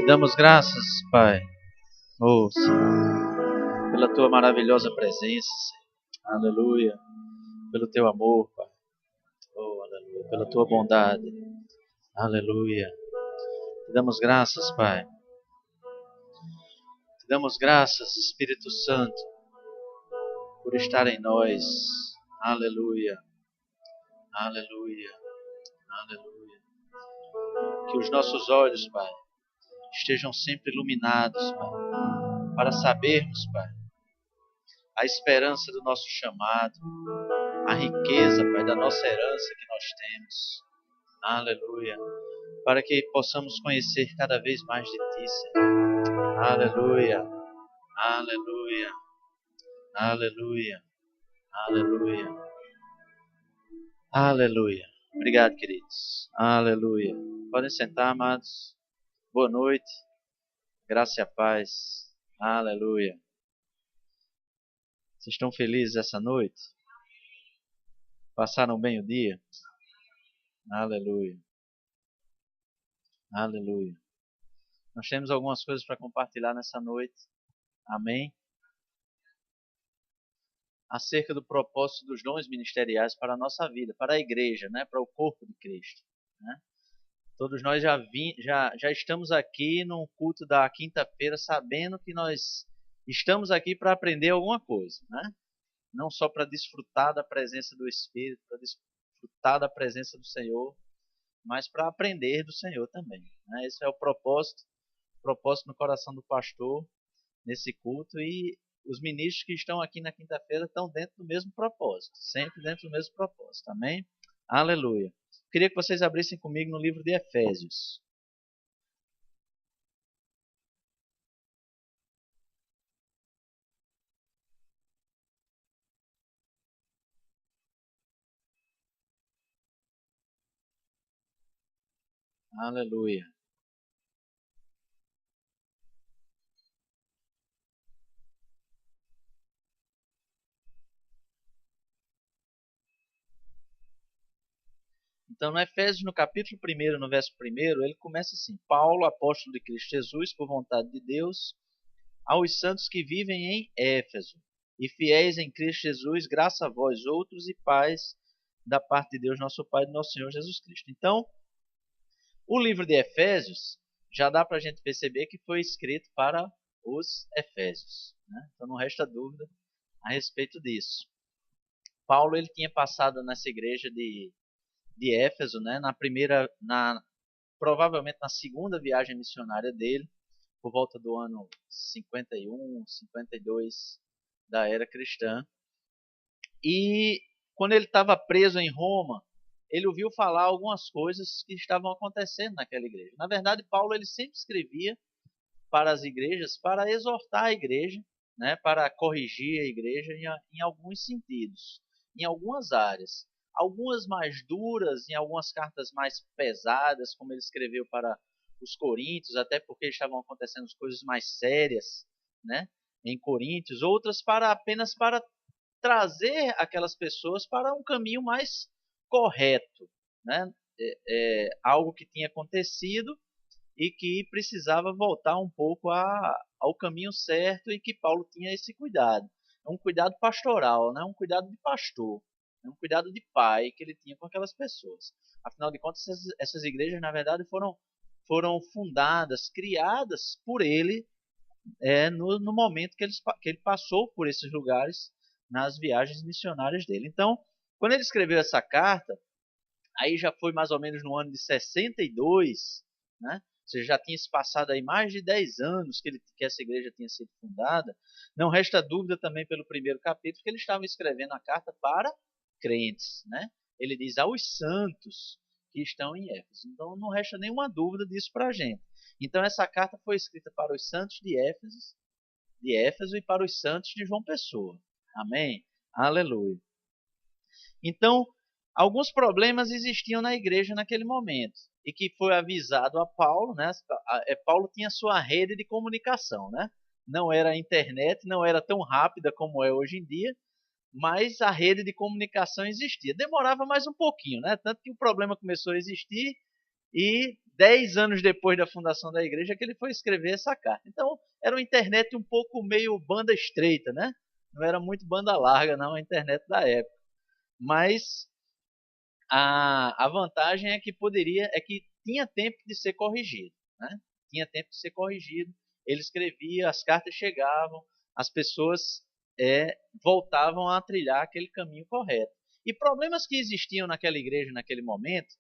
Damos graças, Pai, oh Senhor, pela Tua maravilhosa presença, Senhor. Aleluia. Pelo Teu amor, Pai. Oh, aleluia. Pela Tua bondade. Aleluia. Te damos graças, Pai. Te damos graças, Espírito Santo, por estar em nós. Aleluia. Aleluia. Aleluia. Que os nossos olhos, Pai, estejam sempre iluminados, Pai, para sabermos, Pai, a esperança do nosso chamado, a riqueza, Pai, da nossa herança que nós temos. Aleluia. Para que possamos conhecer cada vez mais de Ti, Senhor. Aleluia. Aleluia. Aleluia. Aleluia. Aleluia. Obrigado, queridos. Aleluia. Podem sentar, amados. Boa noite. Graça e a paz. Aleluia. Vocês estão felizes essa noite? Passaram bem o dia? Aleluia. Aleluia. Nós temos algumas coisas para compartilhar nessa noite. Amém? Acerca do propósito dos dons ministeriais para a nossa vida, para a igreja, né? Para o corpo de Cristo. Né? Todos nós já estamos aqui no culto da quinta-feira sabendo que nós estamos aqui para aprender alguma coisa. Né? Não só para desfrutar da presença do Espírito, para desfrutar da presença do Senhor, mas para aprender do Senhor também. Né? Esse é o propósito no coração do pastor nesse culto, e os ministros que estão aqui na quinta-feira estão dentro do mesmo propósito, sempre dentro do mesmo propósito, amém? Aleluia. Queria que vocês abrissem comigo no livro de Efésios. Aleluia. Então, no Efésios, no capítulo 1, no verso 1, ele começa assim: Paulo, apóstolo de Cristo Jesus, por vontade de Deus, aos santos que vivem em Éfeso, e fiéis em Cristo Jesus, graça a vós outros e paz da parte de Deus, nosso Pai e do nosso Senhor Jesus Cristo. Então, o livro de Efésios, já dá para a gente perceber que foi escrito para os Efésios. Né? Então, não resta dúvida a respeito disso. Paulo ele tinha passado nessa igreja de Éfeso, né, provavelmente na segunda viagem missionária dele, por volta do ano 51, 52 da era cristã. E quando ele estava preso em Roma, ele ouviu falar algumas coisas que estavam acontecendo naquela igreja. Na verdade, Paulo ele sempre escrevia para as igrejas para exortar a igreja, né, para corrigir a igreja em alguns sentidos, em algumas áreas. Algumas mais duras, em algumas cartas mais pesadas, como ele escreveu para os Coríntios, até porque estavam acontecendo coisas mais sérias, né, em Coríntios. Outras apenas para trazer aquelas pessoas para um caminho mais correto, né? Algo que tinha acontecido e que precisava voltar um pouco ao caminho certo, e que Paulo tinha esse cuidado. É um cuidado pastoral, né? Um cuidado de pastor, é um cuidado de pai que ele tinha com aquelas pessoas. Afinal de contas, essas igrejas, na verdade, foram fundadas, criadas por ele no momento que ele passou por esses lugares nas viagens missionárias dele. Então, quando ele escreveu essa carta, aí já foi mais ou menos no ano de 62, né? Ou seja, já tinha se passado aí mais de 10 anos que essa igreja tinha sido fundada. Não resta dúvida também pelo primeiro capítulo que ele estava escrevendo a carta para crentes, né? Ele diz aos santos que estão em Éfeso. Então não resta nenhuma dúvida disso para a gente. Então essa carta foi escrita para os santos de Éfeso e para os santos de João Pessoa. Amém? Aleluia. Então, alguns problemas existiam na igreja naquele momento, e que foi avisado a Paulo, né? Paulo tinha sua rede de comunicação, né? Não era a internet, não era tão rápida como é hoje em dia, mas a rede de comunicação existia. Demorava mais um pouquinho, né? Tanto que o problema começou a existir e 10 anos depois da fundação da igreja que ele foi escrever essa carta. Então, era uma internet um pouco meio banda estreita, né? Não era muito banda larga, não, a internet da época. Mas a vantagem é que tinha tempo de ser corrigido, né? Tinha tempo de ser corrigido. Ele escrevia, as cartas chegavam, as pessoas voltavam a trilhar aquele caminho correto. E problemas que existiam naquela igreja naquele momento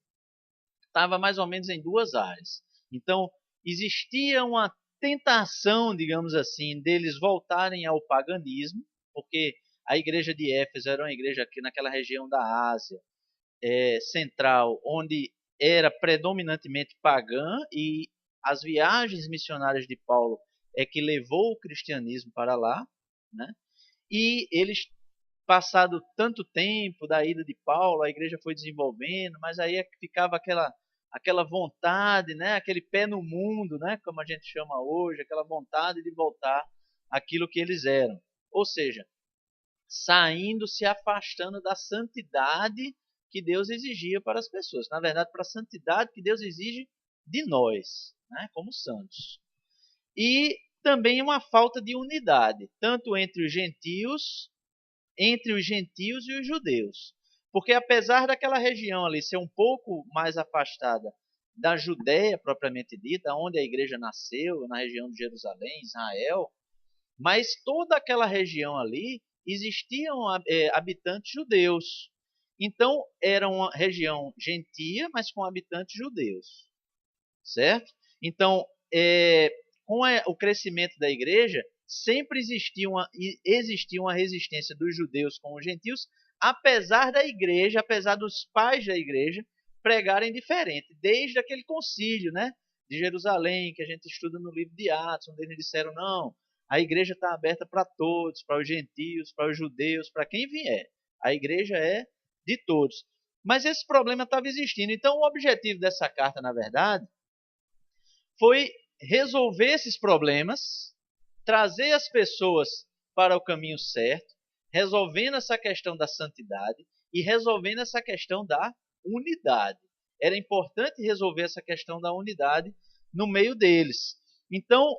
estava mais ou menos em duas áreas. Então, existia uma tentação, digamos assim, deles voltarem ao paganismo, porque a igreja de Éfeso era uma igreja aqui naquela região da Ásia central, onde era predominantemente pagã, e as viagens missionárias de Paulo é que levou o cristianismo para lá, né? E eles, passado tanto tempo da ida de Paulo, a igreja foi desenvolvendo, mas aí ficava aquela vontade, né? Aquele pé no mundo, né? Como a gente chama hoje, aquela vontade de voltar àquilo que eles eram. Ou seja, saindo, se afastando da santidade que Deus exigia para as pessoas. Na verdade, para a santidade que Deus exige de nós, né, como santos. E também uma falta de unidade, tanto entre os gentios e os judeus. Porque apesar daquela região ali ser um pouco mais afastada da Judéia propriamente dita, onde a igreja nasceu, na região de Jerusalém, Israel, mas toda aquela região ali existiam habitantes judeus. Então, era uma região gentia, mas com habitantes judeus. Certo? Então, com o crescimento da igreja, sempre existia uma resistência dos judeus com os gentios, apesar da igreja, apesar dos pais da igreja pregarem diferente, desde aquele concílio, né, de Jerusalém, que a gente estuda no livro de Atos, onde eles disseram, não, a igreja está aberta para todos, para os gentios, para os judeus, para quem vier. A igreja é de todos. Mas esse problema estava existindo. Então, o objetivo dessa carta, na verdade, foi resolver esses problemas, trazer as pessoas para o caminho certo, resolvendo essa questão da santidade e resolvendo essa questão da unidade. Era importante resolver essa questão da unidade no meio deles. Então,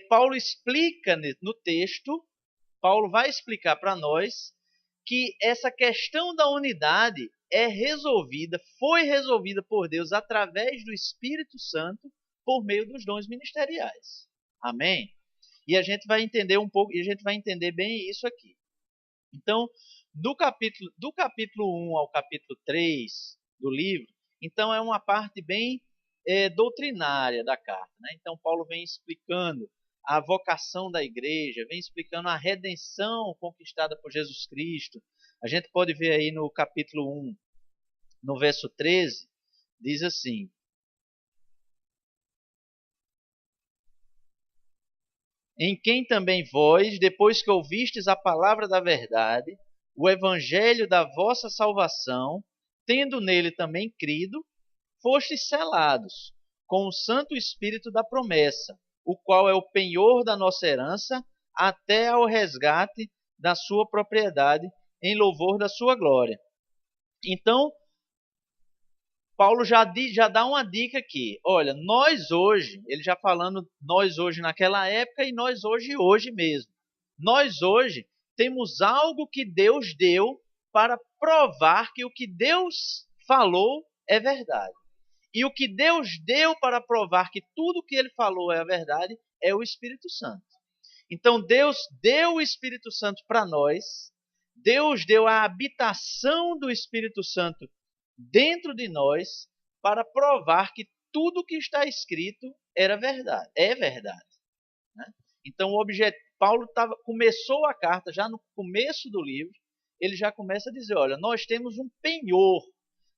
Paulo explica no texto, Paulo vai explicar para nós que essa questão da unidade foi resolvida por Deus através do Espírito Santo por meio dos dons ministeriais. Amém? E a gente vai entender um pouco, e a gente vai entender bem isso aqui. Então, do capítulo 1 ao capítulo 3 do livro, então é uma parte bem doutrinária da carta, né? Então, Paulo vem explicando a vocação da igreja, vem explicando a redenção conquistada por Jesus Cristo. A gente pode ver aí no capítulo 1, no verso 13, diz assim: em quem também vós, depois que ouvistes a palavra da verdade, o evangelho da vossa salvação, tendo nele também crido, fostes selados com o Santo Espírito da promessa, o qual é o penhor da nossa herança, até ao resgate da sua propriedade, em louvor da sua glória. Então, Paulo já dá uma dica aqui. Olha, nós hoje, ele já falando nós hoje naquela época e nós hoje mesmo. Nós hoje temos algo que Deus deu para provar que o que Deus falou é verdade. E o que Deus deu para provar que tudo que ele falou é a verdade é o Espírito Santo. Então Deus deu o Espírito Santo para nós. Deus deu a habitação do Espírito Santo dentro de nós para provar que tudo que está escrito é verdade. Né? Então, Paulo começou a carta já no começo do livro, ele já começa a dizer, olha, nós temos um penhor,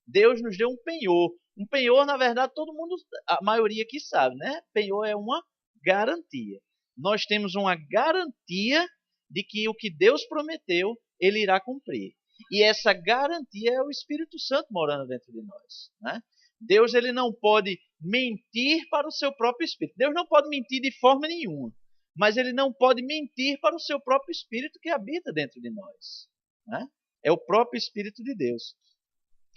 Deus nos deu um penhor. Um penhor, na verdade, todo mundo, a maioria aqui sabe, né? Penhor é uma garantia. Nós temos uma garantia de que o que Deus prometeu, ele irá cumprir. E essa garantia é o Espírito Santo morando dentro de nós, né? Deus, ele não pode mentir para o seu próprio Espírito. Deus não pode mentir de forma nenhuma. Mas ele não pode mentir para o seu próprio Espírito que habita dentro de nós, né? É o próprio Espírito de Deus.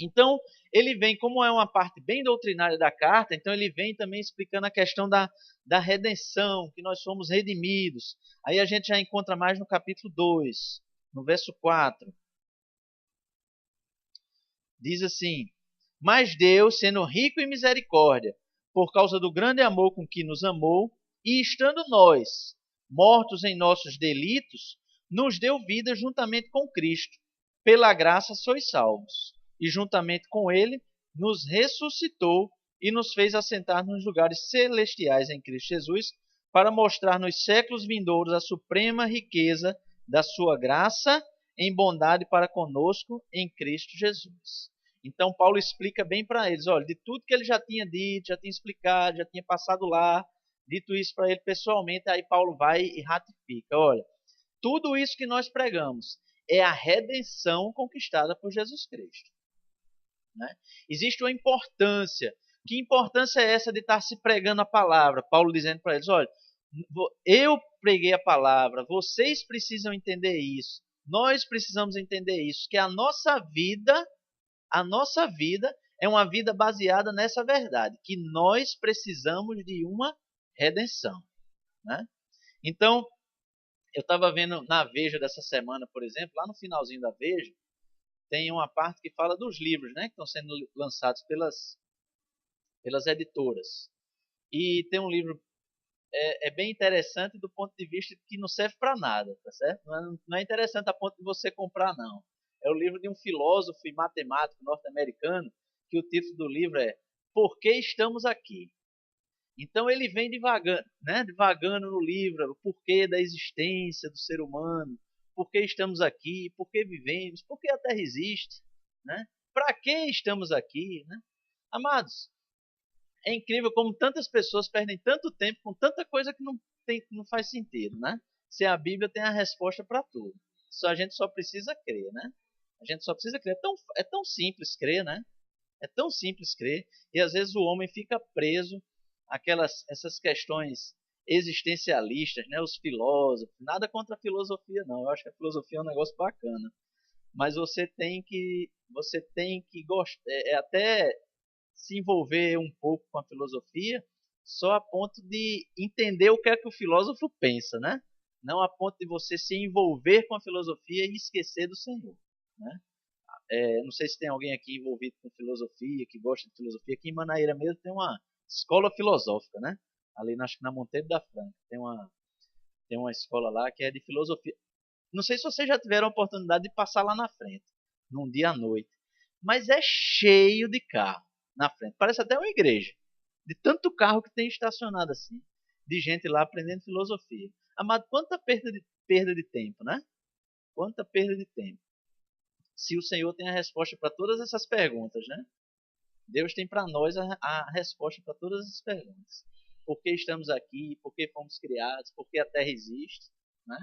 Então, ele vem, como é uma parte bem doutrinária da carta, então ele vem também explicando a questão da redenção, que nós somos redimidos. Aí a gente já encontra mais no capítulo 2, no verso 4. Diz assim: Mas Deus, sendo rico em misericórdia, por causa do grande amor com que nos amou, e estando nós mortos em nossos delitos, nos deu vida juntamente com Cristo. Pela graça sois salvos. E juntamente com ele nos ressuscitou e nos fez assentar nos lugares celestiais em Cristo Jesus, para mostrar nos séculos vindouros a suprema riqueza da sua graça em bondade para conosco em Cristo Jesus. Então Paulo explica bem para eles, olha, de tudo que ele já tinha dito, já tinha explicado, já tinha passado lá, dito isso para ele pessoalmente, aí Paulo vai e ratifica, olha, tudo isso que nós pregamos é a redenção conquistada por Jesus Cristo. Né? Existe uma importância. Que importância é essa de estar se pregando a palavra? Paulo dizendo para eles, olha, eu preguei a palavra, vocês precisam entender isso, nós precisamos entender isso, que a nossa vida é uma vida baseada nessa verdade, que nós precisamos de uma redenção. Né? Então, eu estava vendo na Veja dessa semana, por exemplo, lá no finalzinho da Veja, tem uma parte que fala dos livros, né, que estão sendo lançados pelas editoras. E tem um livro bem interessante do ponto de vista que não serve para nada, tá certo? Não é interessante a ponto de você comprar, não. É o livro de um filósofo e matemático norte-americano, que o título do livro é Por que Estamos Aqui? Então ele vem divagando, né? Divagando no livro o porquê da existência do ser humano, por que estamos aqui, por que vivemos, por que a Terra existe, né? Para que estamos aqui, né? Amados, é incrível como tantas pessoas perdem tanto tempo com tanta coisa que não faz sentido, né? Se a Bíblia tem a resposta para tudo. A gente só precisa crer, né? A gente só precisa crer. É tão simples crer, né? É tão simples crer. E às vezes o homem fica preso essas questões existencialistas, né? Os filósofos. Nada contra a filosofia, não. Eu acho que a filosofia é um negócio bacana. Mas você tem que gostar, até se envolver um pouco com a filosofia, só a ponto de entender o que é que o filósofo pensa, né? Não a ponto de você se envolver com a filosofia e esquecer do Senhor, né? Não sei se tem alguém aqui envolvido com filosofia, que gosta de filosofia. Aqui em Manaíra mesmo tem uma escola filosófica, né? Ali, acho que na Monteiro da Franca. Tem uma escola lá que é de filosofia. Não sei se vocês já tiveram a oportunidade de passar lá na frente, num dia à noite. Mas é cheio de carro na frente. Parece até uma igreja. De tanto carro que tem estacionado assim. De gente lá aprendendo filosofia. Amado, quanta perda de tempo, né? Quanta perda de tempo. Se o Senhor tem a resposta para todas essas perguntas, né? Deus tem para nós a resposta para todas essas perguntas. Por que estamos aqui? Por que fomos criados? Por que a Terra existe? Né?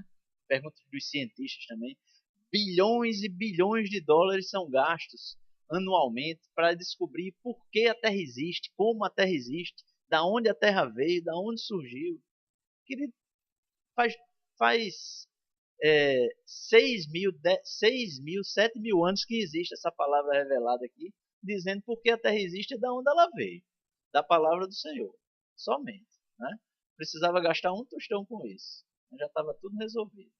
Perguntas dos cientistas também. Bilhões e bilhões de dólares são gastos anualmente para descobrir por que a Terra existe, como a Terra existe, da onde a Terra veio, da onde surgiu. Querido, faz 6.000, 7.000 anos que existe essa palavra revelada aqui, dizendo por que a Terra existe e de onde ela veio. Da palavra do Senhor. Somente. Né? Precisava gastar um tostão com isso. Já estava tudo resolvido.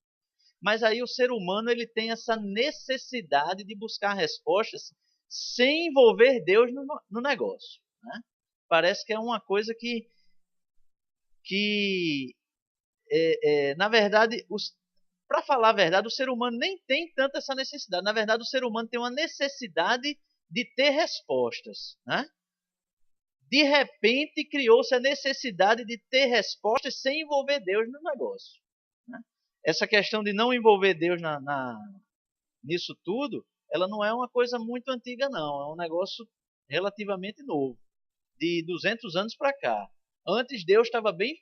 Mas aí o ser humano ele tem essa necessidade de buscar respostas sem envolver Deus no negócio. Né? Parece que é uma coisa que na verdade, para falar a verdade, o ser humano nem tem tanta essa necessidade. Na verdade, o ser humano tem uma necessidade de ter respostas. Né? De repente, criou-se a necessidade de ter respostas sem envolver Deus no negócio. Né? Essa questão de não envolver Deus nisso tudo, ela não é uma coisa muito antiga, não. É um negócio relativamente novo, de 200 anos para cá. Antes, Deus estava bem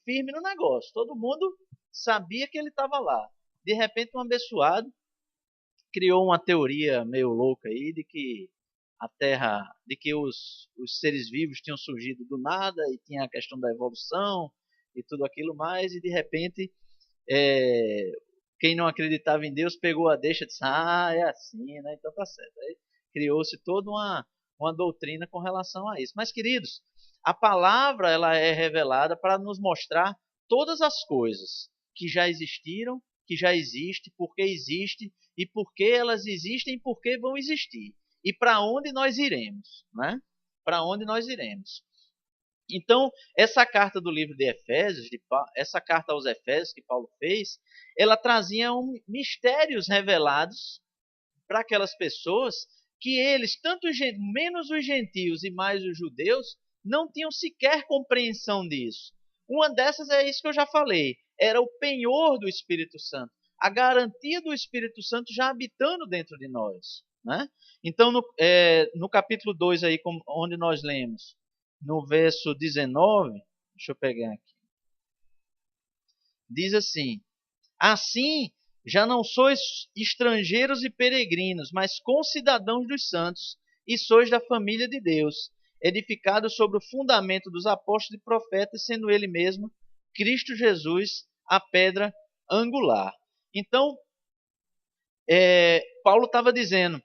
firme no negócio. Todo mundo sabia que ele estava lá. De repente, um abençoado criou uma teoria meio louca aí de que a Terra, de que os seres vivos tinham surgido do nada e tinha a questão da evolução e tudo aquilo mais, e de repente quem não acreditava em Deus pegou a deixa e disse, é assim, né? Então tá certo. Aí Criou-se toda uma doutrina com relação a isso. Mas, queridos, a palavra ela é revelada para nos mostrar todas as coisas que já existiram, que já existem, por que existem e por que elas existem e por que vão existir. E para onde nós iremos, né? Para onde nós iremos. Então, essa carta do livro de Efésios, essa carta aos Efésios que Paulo fez, ela trazia mistérios revelados para aquelas pessoas que eles, tanto menos os gentios e mais os judeus, não tinham sequer compreensão disso. Uma dessas é isso que eu já falei, era o penhor do Espírito Santo, a garantia do Espírito Santo já habitando dentro de nós. Né? Então, no capítulo 2, aí, onde nós lemos, no verso 19, deixa eu pegar aqui, diz assim: assim, já não sois estrangeiros e peregrinos, mas concidadãos dos santos, e sois da família de Deus, edificados sobre o fundamento dos apóstolos e profetas, sendo ele mesmo, Cristo Jesus, a pedra angular. Então, Paulo estava dizendo,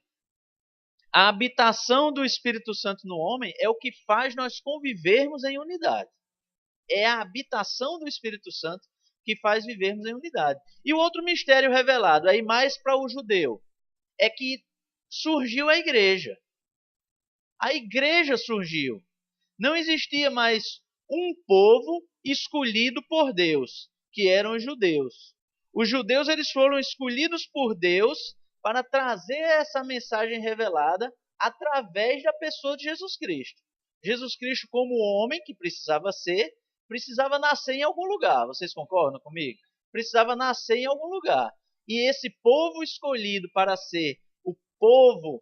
a habitação do Espírito Santo no homem é o que faz nós convivermos em unidade. É a habitação do Espírito Santo que faz vivermos em unidade. E o outro mistério revelado, aí mais para o judeu, é que surgiu a igreja. A igreja surgiu. Não existia mais um povo escolhido por Deus, que eram os judeus. Os judeus eles foram escolhidos por Deus para trazer essa mensagem revelada através da pessoa de Jesus Cristo. Jesus Cristo, como homem que precisava nascer em algum lugar. Vocês concordam comigo? Precisava nascer em algum lugar. E esse povo escolhido para ser o povo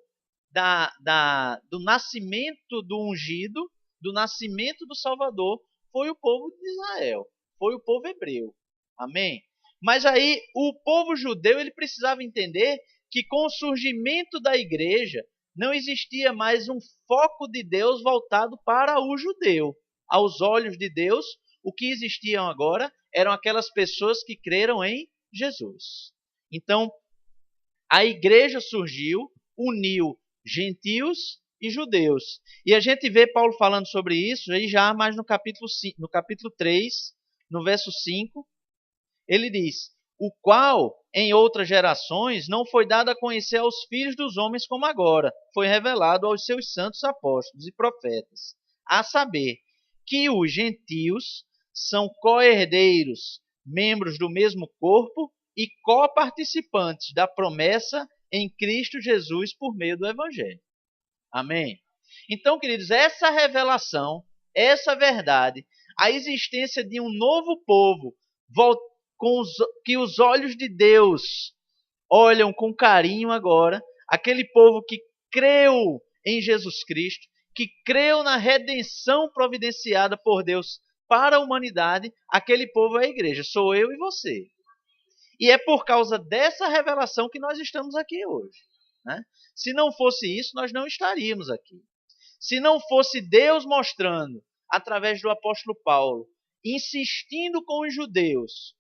do nascimento do ungido, do nascimento do Salvador, foi o povo de Israel, foi o povo hebreu. Amém? Mas aí o povo judeu ele precisava entender que com o surgimento da igreja não existia mais um foco de Deus voltado para o judeu. Aos olhos de Deus, o que existiam agora eram aquelas pessoas que creram em Jesus. Então, a igreja surgiu, uniu gentios e judeus. E a gente vê Paulo falando sobre isso aí já mais no capítulo 3, no verso 5, ele diz: o qual em outras gerações não foi dado a conhecer aos filhos dos homens como agora, foi revelado aos seus santos apóstolos e profetas, a saber, que os gentios são co-herdeiros, membros do mesmo corpo e co-participantes da promessa em Cristo Jesus por meio do Evangelho. Amém? Então, queridos, essa revelação, essa verdade, a existência de um novo povo que os olhos de Deus olham com carinho agora, aquele povo que creu em Jesus Cristo, que creu na redenção providenciada por Deus para a humanidade, aquele povo é a igreja, sou eu e você. E é por causa dessa revelação que nós estamos aqui hoje. Né? Se não fosse isso, nós não estaríamos aqui. Se não fosse Deus mostrando, através do apóstolo Paulo, insistindo com os judeus.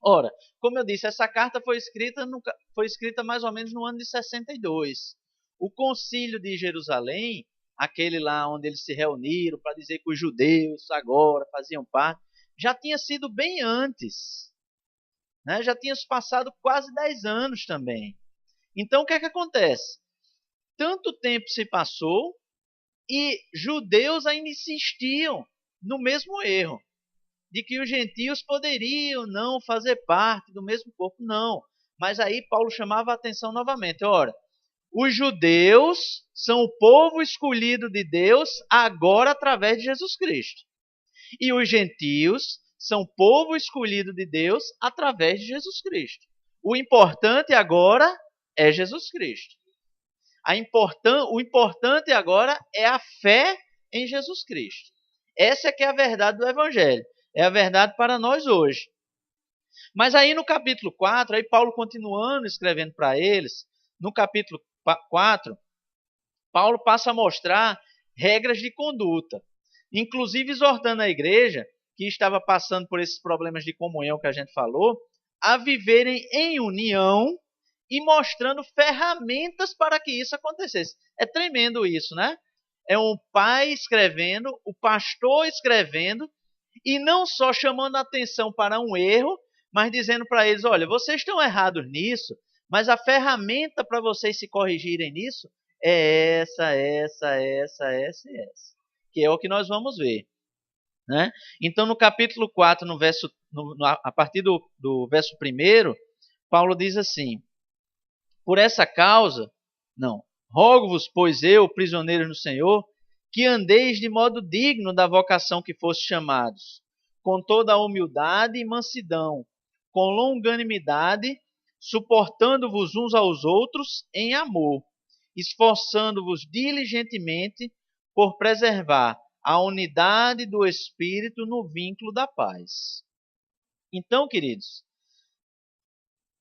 Ora, como eu disse, essa carta foi escrita mais ou menos no ano de 62. O concílio de Jerusalém, aquele lá onde eles se reuniram para dizer que os judeus agora faziam parte, já tinha sido bem antes. Né? Já tinha passado quase 10 anos também. Então, o que é que acontece? Tanto tempo se passou e judeus ainda insistiam no mesmo erro, de que os gentios poderiam não fazer parte do mesmo corpo. Não. Mas aí Paulo chamava a atenção novamente. Ora, os judeus são o povo escolhido de Deus agora através de Jesus Cristo. E os gentios são povo escolhido de Deus através de Jesus Cristo. O importante agora é Jesus Cristo. O importante agora é a fé em Jesus Cristo. Essa é que é a verdade do Evangelho. É a verdade para nós hoje. Mas aí no capítulo 4, aí Paulo continuando escrevendo para eles, no capítulo 4, Paulo passa a mostrar regras de conduta, inclusive exortando a igreja, que estava passando por esses problemas de comunhão que a gente falou, a viverem em união e mostrando ferramentas para que isso acontecesse. É tremendo isso, né? É um pai escrevendo, o pastor escrevendo, e não só chamando a atenção para um erro, mas dizendo para eles, olha, vocês estão errados nisso, mas a ferramenta para vocês se corrigirem nisso é essa, que é o que nós vamos ver. Né? Então, no capítulo 4, a partir do verso 1, Paulo diz assim, por essa causa, não, rogo-vos, pois eu, prisioneiro no Senhor, que andeis de modo digno da vocação que foste chamados, com toda a humildade e mansidão, com longanimidade, suportando-vos uns aos outros em amor, esforçando-vos diligentemente por preservar a unidade do Espírito no vínculo da paz. Então, queridos,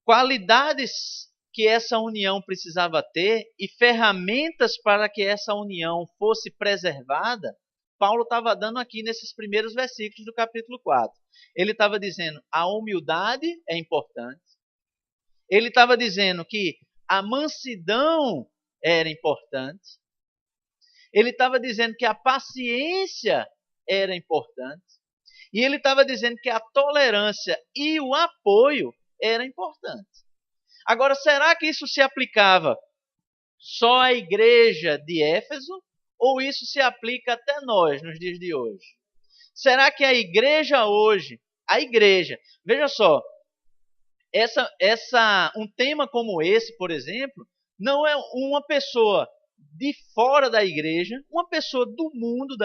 qualidades que essa união precisava ter e ferramentas para que essa união fosse preservada, Paulo estava dando aqui nesses primeiros versículos do capítulo 4. Ele estava dizendo a humildade é importante. Ele estava dizendo que a mansidão era importante. Ele estava dizendo que a paciência era importante. E ele estava dizendo que a tolerância e o apoio era importante. Agora, será que isso se aplicava só à igreja de Éfeso? Ou isso se aplica até nós, nos dias de hoje? Será que a igreja hoje, veja só, um tema como esse, por exemplo, não é uma pessoa de fora da igreja, uma pessoa do mundo,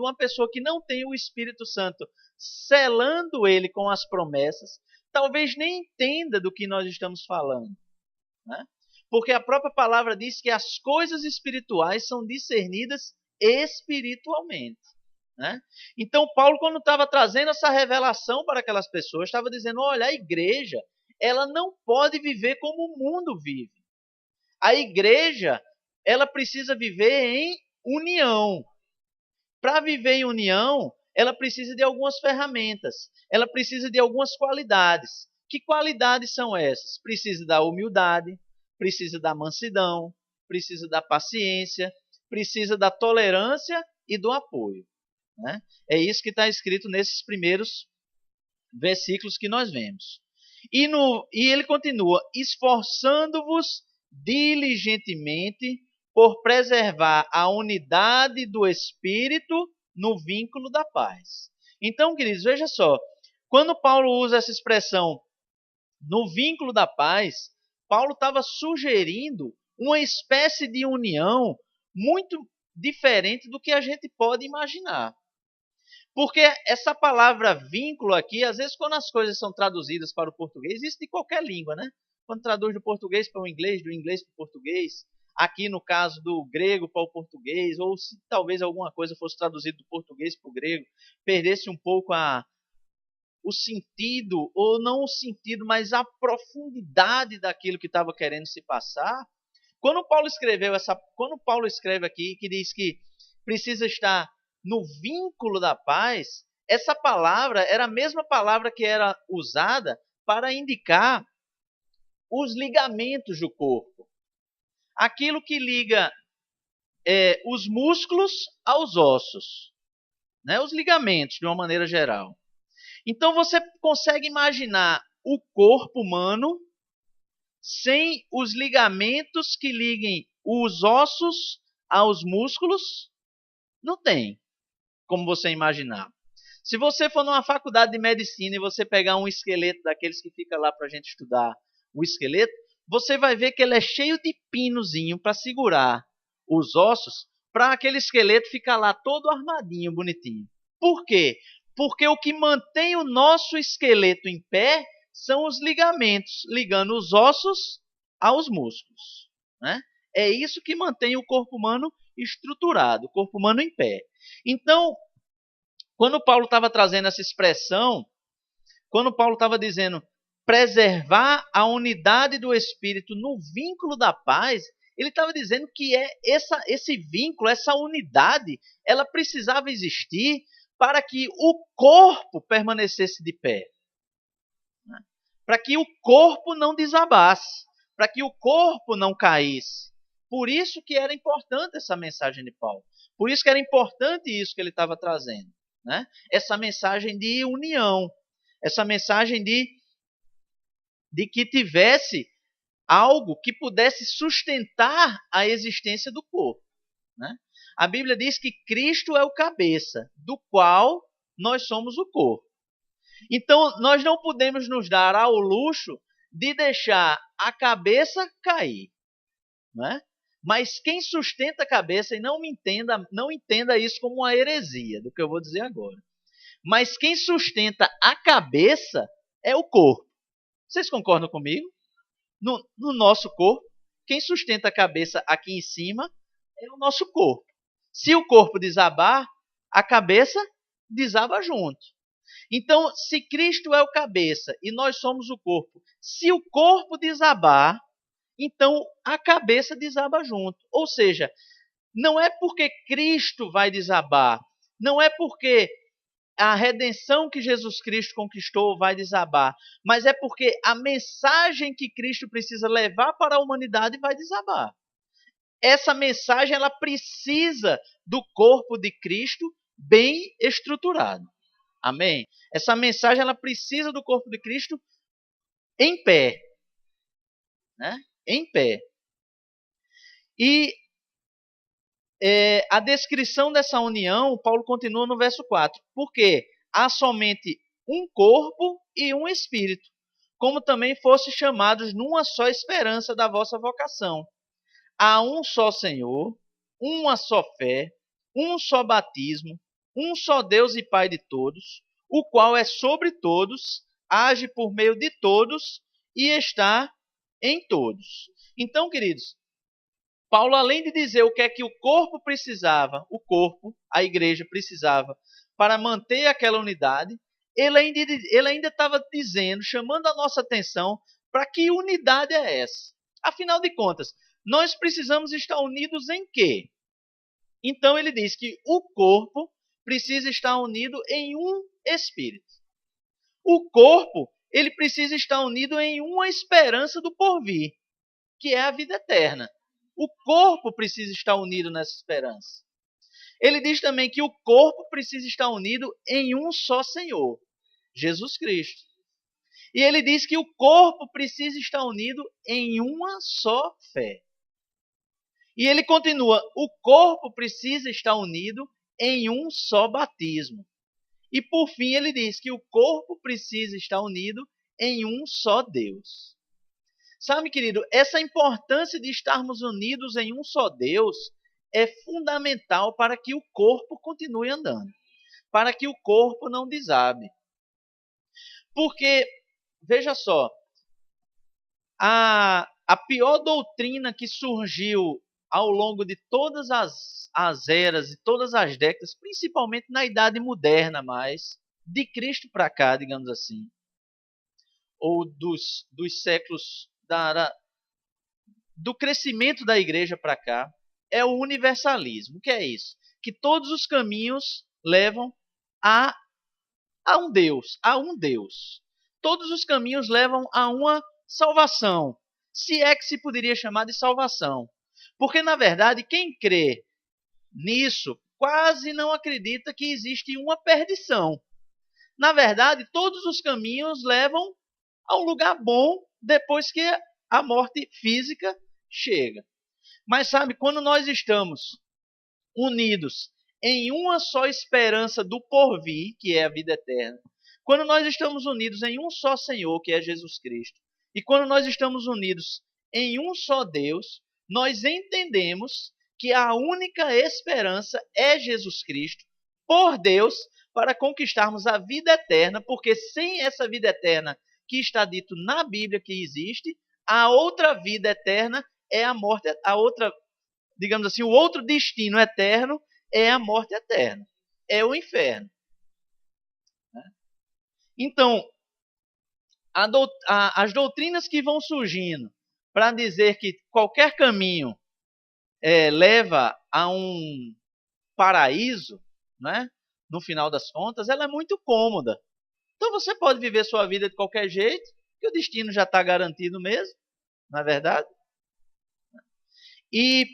uma pessoa que não tem o Espírito Santo selando ele com as promessas, talvez nem entenda do que nós estamos falando. Né? Porque a própria palavra diz que as coisas espirituais são discernidas espiritualmente. Né? Então, Paulo, quando estava trazendo essa revelação para aquelas pessoas, estava dizendo, olha, a igreja ela não pode viver como o mundo vive. A igreja ela precisa viver em união. Para viver em união, ela precisa de algumas ferramentas, ela precisa de algumas qualidades. Que qualidades são essas? Precisa da humildade, precisa da mansidão, precisa da paciência, precisa da tolerância e do apoio. Né? É isso que está escrito nesses primeiros versículos que nós vemos. E ele continua, esforçando-vos diligentemente por preservar a unidade do Espírito no vínculo da paz. Então, queridos, veja só, quando Paulo usa essa expressão no vínculo da paz, Paulo estava sugerindo uma espécie de união muito diferente do que a gente pode imaginar. Porque essa palavra vínculo aqui, às vezes quando as coisas são traduzidas para o português, isso de qualquer língua, né? Quando traduz do português para o inglês, do inglês para o português, aqui no caso do grego para o português, ou se talvez alguma coisa fosse traduzida do português para o grego, perdesse um pouco o sentido, ou não o sentido, mas a profundidade daquilo que estava querendo se passar. Quando Paulo escreve aqui, que diz que precisa estar no vínculo da paz, essa palavra era a mesma palavra que era usada para indicar os ligamentos do corpo. Aquilo que liga os músculos aos ossos. Né? Os ligamentos, de uma maneira geral. Então você consegue imaginar o corpo humano sem os ligamentos que liguem os ossos aos músculos? Não tem como você imaginar. Se você for numa faculdade de medicina e você pegar um esqueleto daqueles que fica lá para a gente estudar o esqueleto, você vai ver que ele é cheio de pinozinho para segurar os ossos, para aquele esqueleto ficar lá todo armadinho, bonitinho. Por quê? Porque o que mantém o nosso esqueleto em pé são os ligamentos, ligando os ossos aos músculos. Né? É isso que mantém o corpo humano estruturado, o corpo humano em pé. Então, quando Paulo estava trazendo essa expressão, quando Paulo estava dizendo preservar a unidade do Espírito no vínculo da paz, ele estava dizendo que esse vínculo, essa unidade, ela precisava existir para que o corpo permanecesse de pé. Para que o corpo não desabasse. para que o corpo não caísse. Por isso que era importante essa mensagem de Paulo. Por isso que era importante isso que ele estava trazendo, né? Essa mensagem de união, essa mensagem de que tivesse algo que pudesse sustentar a existência do corpo, né? A Bíblia diz que Cristo é o cabeça, do qual nós somos o corpo. Então, nós não podemos nos dar ao luxo de deixar a cabeça cair, né? Mas quem sustenta a cabeça, e não entenda isso como uma heresia do que eu vou dizer agora. Mas quem sustenta a cabeça é o corpo. Vocês concordam comigo? No nosso corpo, quem sustenta a cabeça aqui em cima é o nosso corpo. Se o corpo desabar, a cabeça desaba junto. Então, se Cristo é o cabeça e nós somos o corpo, se o corpo desabar, então a cabeça desaba junto. Ou seja, não é porque Cristo vai desabar, não é porque a redenção que Jesus Cristo conquistou vai desabar, mas é porque a mensagem que Cristo precisa levar para a humanidade vai desabar. Essa mensagem ela precisa do corpo de Cristo bem estruturado. Amém? Essa mensagem ela precisa do corpo de Cristo em pé, né? Em pé. E a descrição dessa união, Paulo continua no verso 4. Porque há somente um corpo e um espírito, como também fosse chamados numa só esperança da vossa vocação. Há um só Senhor, uma só fé, um só batismo, um só Deus e Pai de todos, o qual é sobre todos, age por meio de todos e está em todos. Então, queridos, Paulo, além de dizer o que é que o corpo precisava, a igreja precisava, para manter aquela unidade, ele ainda estava dizendo, chamando a nossa atenção para que unidade é essa. Afinal de contas, nós precisamos estar unidos em quê? Então ele diz que o corpo precisa estar unido em um espírito. O corpo, ele precisa estar unido em uma esperança do porvir, que é a vida eterna. O corpo precisa estar unido nessa esperança. Ele diz também que o corpo precisa estar unido em um só Senhor, Jesus Cristo. E ele diz que o corpo precisa estar unido em uma só fé. E ele continua: o corpo precisa estar unido em um só batismo. E por fim ele diz que o corpo precisa estar unido em um só Deus. Sabe, querido, essa importância de estarmos unidos em um só Deus é fundamental para que o corpo continue andando, para que o corpo não desabe. Porque, veja só, a pior doutrina que surgiu ao longo de todas as eras e todas as décadas, principalmente na Idade Moderna, mais, de Cristo para cá, digamos assim, ou dos séculos do crescimento da igreja para cá, é o universalismo. O que é isso? Que todos os caminhos levam a um Deus, a um Deus. Todos os caminhos levam a uma salvação, se é que se poderia chamar de salvação. Porque, na verdade, quem crê nisso quase não acredita que existe uma perdição. Na verdade, todos os caminhos levam a um lugar bom depois que a morte física chega. Mas sabe, quando nós estamos unidos em uma só esperança do porvir, que é a vida eterna, quando nós estamos unidos em um só Senhor, que é Jesus Cristo, e quando nós estamos unidos em um só Deus, nós entendemos que a única esperança é Jesus Cristo, por Deus, para conquistarmos a vida eterna, porque sem essa vida eterna que está dito na Bíblia que existe, a outra vida eterna é a morte, a outra, digamos assim, o outro destino eterno é a morte eterna, é o inferno. Então, as doutrinas que vão surgindo para dizer que qualquer caminho leva a um paraíso, né? No final das contas, ela é muito cômoda. Então você pode viver sua vida de qualquer jeito, que o destino já está garantido mesmo. não é verdade? E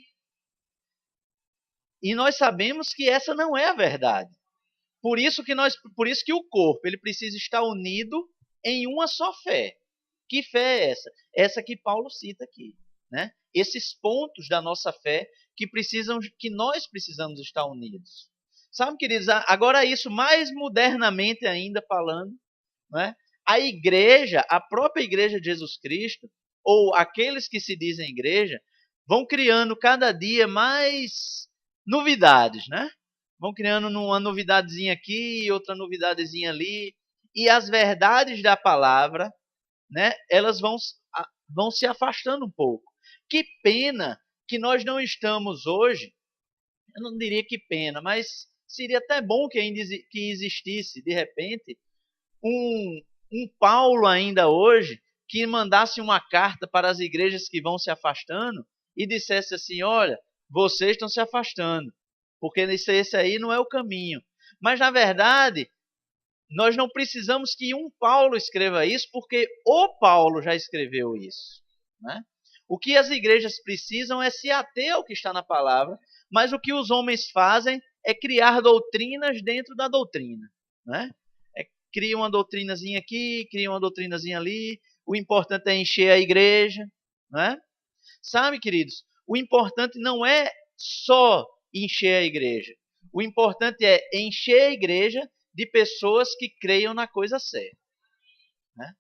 nós sabemos que essa não é a verdade. Por isso que o corpo ele precisa estar unido em uma só fé. Que fé é essa? Essa que Paulo cita aqui, né? Esses pontos da nossa fé que nós precisamos estar unidos. Sabe, queridos, agora isso mais modernamente ainda falando, né? A igreja, a própria igreja de Jesus Cristo, ou aqueles que se dizem igreja, vão criando cada dia mais novidades, né? Vão criando uma novidadezinha aqui, outra novidadezinha ali, e as verdades da palavra, né, elas vão se afastando um pouco. Que pena que nós não estamos hoje, eu não diria que pena, mas seria até bom que ainda que existisse, de repente, um Paulo ainda hoje que mandasse uma carta para as igrejas que vão se afastando e dissesse assim, olha, vocês estão se afastando, porque esse aí não é o caminho. Mas, na verdade, nós não precisamos que um Paulo escreva isso, porque o Paulo já escreveu isso, né? O que as igrejas precisam é se ater ao que está na palavra, mas o que os homens fazem é criar doutrinas dentro da doutrina, né? Cria uma doutrinazinha aqui, cria uma doutrinazinha ali, o importante é encher a igreja, né? Sabe, queridos, o importante não é só encher a igreja. O importante é encher a igreja de pessoas que creiam na coisa certa, né?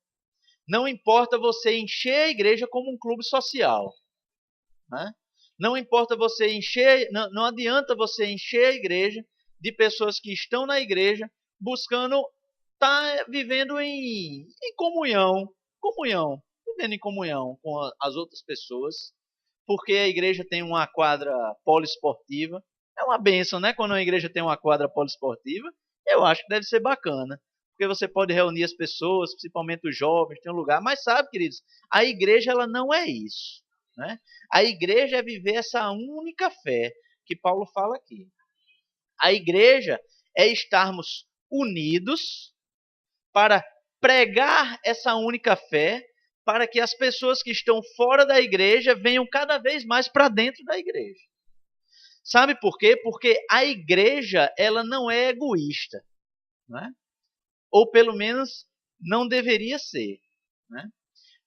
Não importa você encher a igreja como um clube social, né? Não importa você encher, não adianta você encher a igreja de pessoas que estão na igreja buscando estar vivendo em vivendo em comunhão com as outras pessoas, porque a igreja tem uma quadra poliesportiva. É uma bênção, né? Quando a igreja tem uma quadra poliesportiva, eu acho que deve ser bacana, porque você pode reunir as pessoas, principalmente os jovens, tem um lugar. Mas sabe, queridos, a igreja ela não é isso, né? A igreja é viver essa única fé que Paulo fala aqui. A igreja é estarmos unidos para pregar essa única fé, para que as pessoas que estão fora da igreja venham cada vez mais para dentro da igreja. Sabe por quê? Porque a igreja ela não é egoísta, né? Ou pelo menos não deveria ser, né?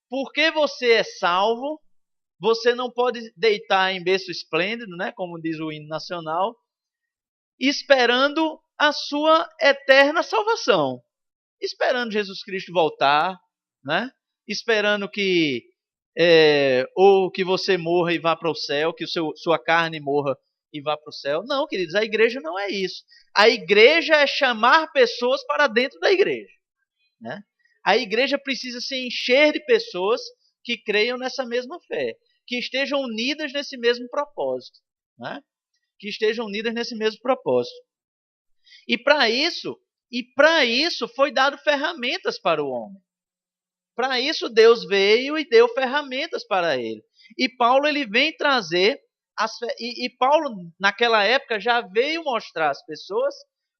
Porque você é salvo, você não pode deitar em berço esplêndido, né? Como diz o hino nacional, esperando a sua eterna salvação, esperando Jesus Cristo voltar, né? Esperando que ou que você morra e vá para o céu, que sua carne morra e vá para o céu. Não, queridos, a igreja não é isso. A igreja é chamar pessoas para dentro da igreja, né? A igreja precisa se encher de pessoas que creiam nessa mesma fé, que estejam unidas nesse mesmo propósito, né? Que estejam unidas nesse mesmo propósito. E para isso foi dado ferramentas para o homem. Para isso Deus veio e deu ferramentas para ele. E Paulo ele vem trazer e Paulo naquela época já veio mostrar às pessoas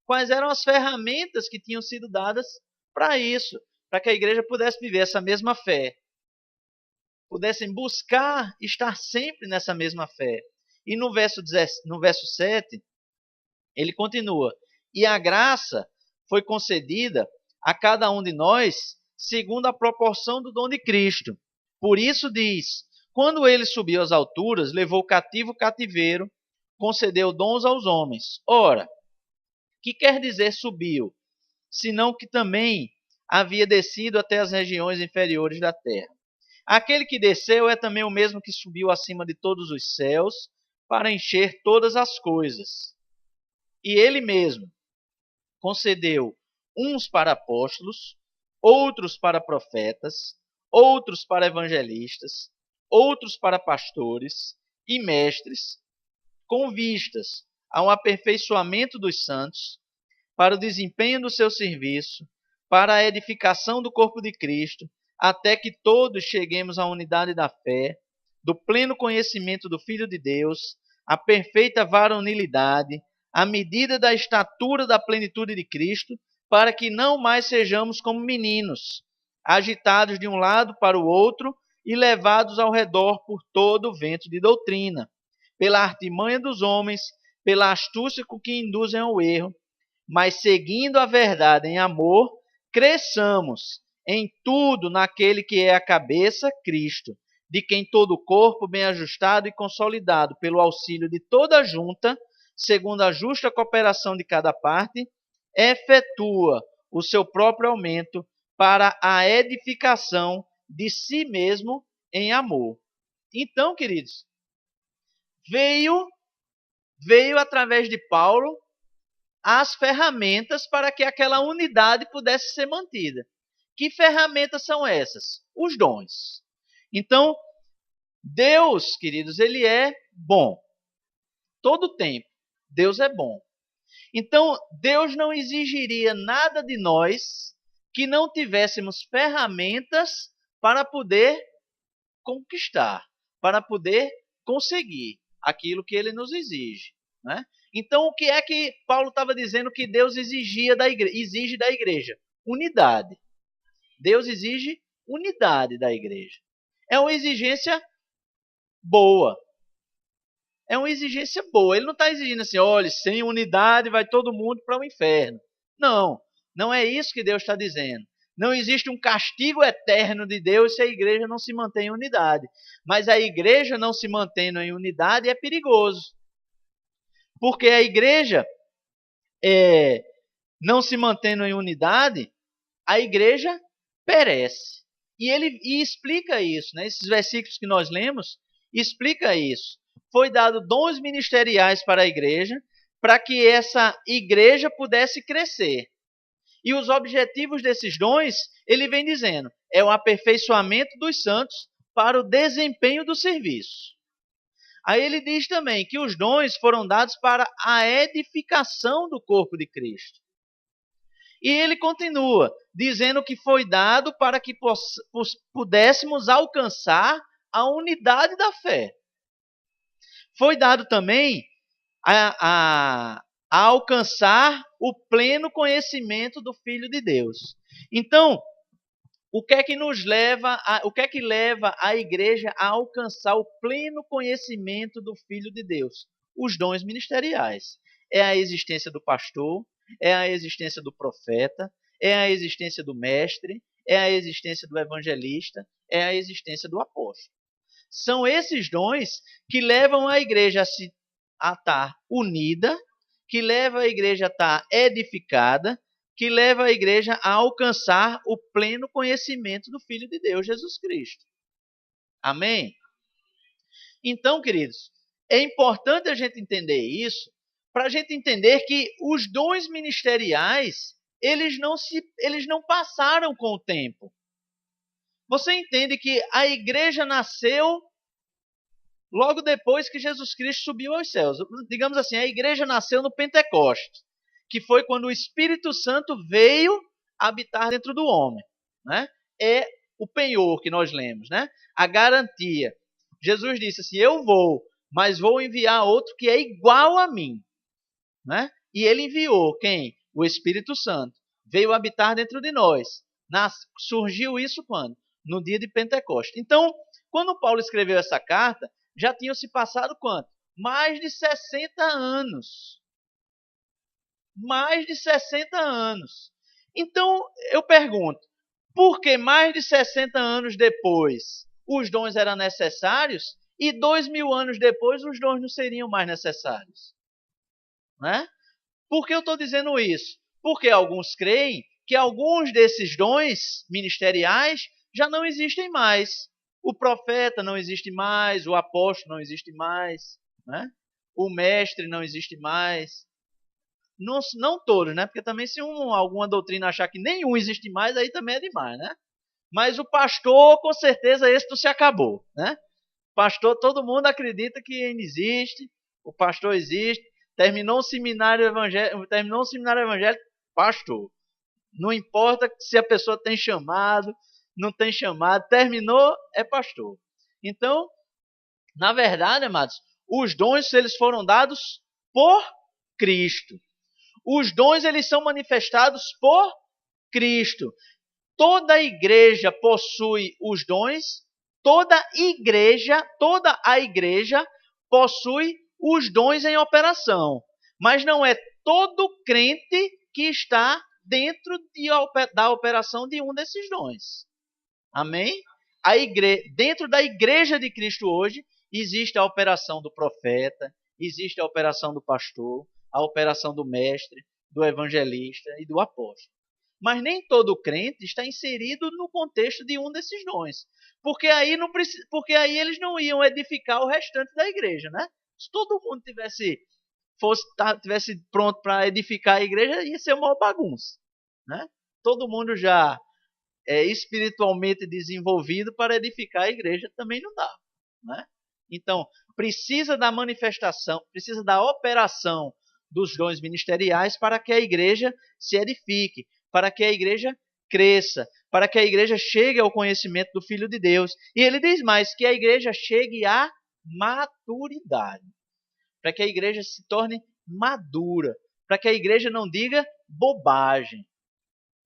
quais eram as ferramentas que tinham sido dadas para isso, para que a igreja pudesse viver essa mesma fé, pudessem buscar estar sempre nessa mesma fé. E no verso 7, ele continua: e a graça foi concedida a cada um de nós segundo a proporção do dom de Cristo. Por isso diz: quando ele subiu às alturas, levou cativo o cativeiro, concedeu dons aos homens. Ora, que quer dizer subiu? Senão que também havia descido até as regiões inferiores da terra. Aquele que desceu é também o mesmo que subiu acima de todos os céus para encher todas as coisas. E ele mesmo concedeu uns para apóstolos, outros para profetas, outros para evangelistas, outros para pastores e mestres, com vistas ao aperfeiçoamento dos santos, para o desempenho do seu serviço, para a edificação do corpo de Cristo, até que todos cheguemos à unidade da fé, do pleno conhecimento do Filho de Deus, à perfeita varonilidade, à medida da estatura da plenitude de Cristo, para que não mais sejamos como meninos, agitados de um lado para o outro e levados ao redor por todo o vento de doutrina, pela artimanha dos homens, pela astúcia com que induzem ao erro, mas seguindo a verdade em amor, cresçamos em tudo naquele que é a cabeça, Cristo, de quem todo o corpo, bem ajustado e consolidado pelo auxílio de toda a junta, segundo a justa cooperação de cada parte, efetua o seu próprio aumento para a edificação de si mesmo em amor. Então, queridos, veio através de Paulo as ferramentas para que aquela unidade pudesse ser mantida. Que ferramentas são essas? Os dons. Então, Deus, queridos, ele é bom. Todo o tempo, Deus é bom. Então, Deus não exigiria nada de nós que não tivéssemos ferramentas para poder conquistar, para poder conseguir aquilo que ele nos exige, né? Então, o que é que Paulo estava dizendo que Deus exige da igreja? Unidade. Deus exige unidade da igreja. É uma exigência boa. É uma exigência boa. Ele não está exigindo assim, olha, sem unidade vai todo mundo para o inferno. Não, não é isso que Deus está dizendo. Não existe um castigo eterno de Deus se a igreja não se mantém em unidade. Mas a igreja não se mantendo em unidade é perigoso. Porque a igreja não se mantendo em unidade, a igreja perece. E ele explica isso, né? Esses versículos que nós lemos, explica isso. Foi dado dons ministeriais para a igreja, para que essa igreja pudesse crescer. E os objetivos desses dons, ele vem dizendo, é o aperfeiçoamento dos santos para o desempenho do serviço. Aí ele diz também que os dons foram dados para a edificação do corpo de Cristo. E ele continua, dizendo que foi dado para que pudéssemos alcançar a unidade da fé. Foi dado também a alcançar o pleno conhecimento do Filho de Deus. Então, o que é que leva a igreja a alcançar o pleno conhecimento do Filho de Deus? Os dons ministeriais. É a existência do pastor, é a existência do profeta, é a existência do mestre, é a existência do evangelista, é a existência do apóstolo. São esses dons que levam a igreja a estar unida, que levam a igreja a estar edificada, que leva a igreja a alcançar o pleno conhecimento do Filho de Deus, Jesus Cristo. Amém? Então, queridos, é importante a gente entender isso, para a gente entender que os dons ministeriais, eles não passaram com o tempo. Você entende que a igreja nasceu logo depois que Jesus Cristo subiu aos céus. Digamos assim, a igreja nasceu no Pentecostes, que foi quando o Espírito Santo veio habitar dentro do homem, né? É o penhor que nós lemos, né? A garantia. Jesus disse assim, eu vou, mas vou enviar outro que é igual a mim, né? E ele enviou quem? O Espírito Santo. Veio habitar dentro de nós. Surgiu isso quando? No dia de Pentecostes. Então, quando Paulo escreveu essa carta, já tinham se passado quanto? Mais de 60 anos. Mais de 60 anos. Então, eu pergunto, por que mais de 60 anos depois os dons eram necessários e 2000 anos depois os dons não seriam mais necessários? Né? Por que eu estou dizendo isso? Porque alguns creem que alguns desses dons ministeriais já não existem mais. O profeta não existe mais, o apóstolo não existe mais, né? O mestre não existe mais. Não todos, né? Porque também se alguma doutrina achar que nenhum existe mais, aí também é demais, né? Mas o pastor, com certeza, esse não se acabou, né? Pastor, todo mundo acredita que ainda existe, o pastor existe, terminou o seminário evangélico, pastor. Não importa se a pessoa tem chamado, não tem chamado, terminou, é pastor. Então, na verdade, amados, os dons eles foram dados por Cristo. Os dons eles são manifestados por Cristo. Toda a igreja possui os dons, toda a igreja possui os dons em operação, mas não é todo crente que está dentro da operação de um desses dons. Amém? Dentro da igreja de Cristo hoje, existe a operação do profeta, existe a operação do pastor, a operação do mestre, do evangelista e do apóstolo. Mas nem todo crente está inserido no contexto de um desses dons. Porque aí eles não iam edificar o restante da igreja, né? Se todo mundo tivesse pronto para edificar a igreja, ia ser uma bagunça, né? Todo mundo já é espiritualmente desenvolvido para edificar a igreja também não dá, né? Então, precisa da manifestação, precisa da operação dos dons ministeriais para que a igreja se edifique, para que a igreja cresça, para que a igreja chegue ao conhecimento do Filho de Deus. E ele diz mais, que a igreja chegue à maturidade, para que a igreja se torne madura, para que a igreja não diga bobagem,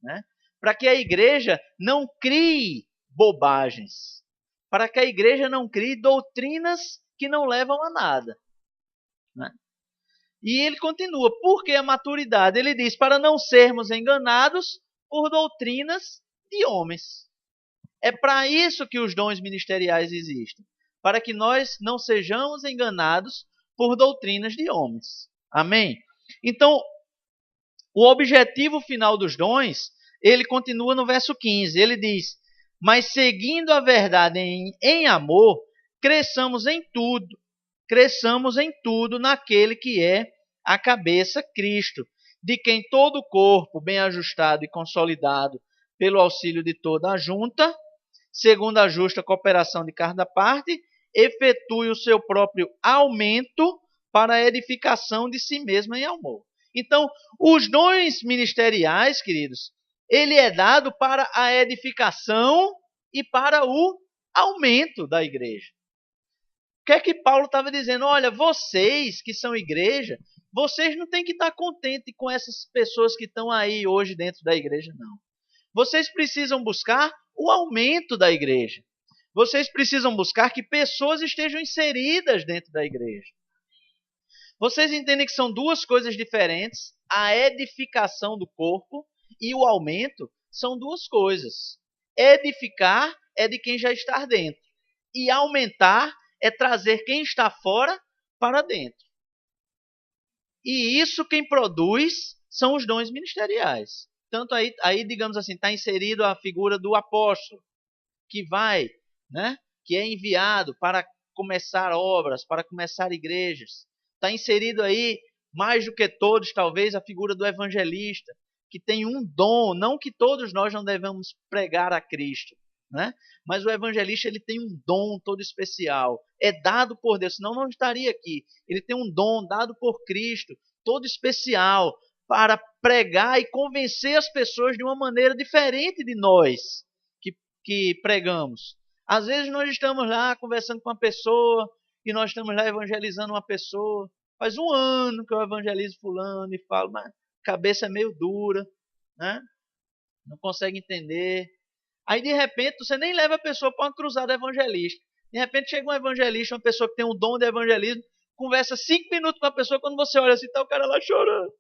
né? Para que a igreja não crie bobagens, para que a igreja não crie doutrinas que não levam a nada, né? E ele continua, por que a maturidade? Ele diz, para não sermos enganados por doutrinas de homens. É para isso que os dons ministeriais existem, para que nós não sejamos enganados por doutrinas de homens. Amém? Então, o objetivo final dos dons, ele continua no verso 15. Ele diz, mas seguindo a verdade em amor, cresçamos em tudo naquele que é a cabeça, Cristo, de quem todo o corpo, bem ajustado e consolidado pelo auxílio de toda a junta, segundo a justa cooperação de cada parte, efetue o seu próprio aumento para a edificação de si mesma em amor. Então, os dons ministeriais, queridos, ele é dado para a edificação e para o aumento da igreja. O que é que Paulo estava dizendo? Olha, vocês que são igreja, vocês não têm que estar contentes com essas pessoas que estão aí hoje dentro da igreja, não. Vocês precisam buscar o aumento da igreja. Vocês precisam buscar que pessoas estejam inseridas dentro da igreja. Vocês entendem que são duas coisas diferentes? A edificação do corpo e o aumento são duas coisas. Edificar é de quem já está dentro. E aumentar é trazer quem está fora para dentro. E isso quem produz são os dons ministeriais. Tanto aí digamos assim, está inserido a figura do apóstolo, que vai, né, que é enviado para começar obras, para começar igrejas. Está inserido aí, mais do que todos, talvez, a figura do evangelista, que tem um dom, não que todos nós não devemos pregar a Cristo, né? Mas o evangelista ele tem um dom todo especial, é dado por Deus, senão não estaria aqui. Ele tem um dom dado por Cristo, todo especial, para pregar e convencer as pessoas de uma maneira diferente de nós que pregamos. Às vezes nós estamos lá conversando com uma pessoa e nós estamos lá evangelizando uma pessoa. Faz um ano que eu evangelizo fulano e falo, mas a cabeça é meio dura, né? Não consegue entender. Aí de repente você nem leva a pessoa para uma cruzada evangelística. De repente chega um evangelista, uma pessoa que tem um dom de evangelismo, conversa 5 minutos com a pessoa, quando você olha assim, está o cara lá chorando,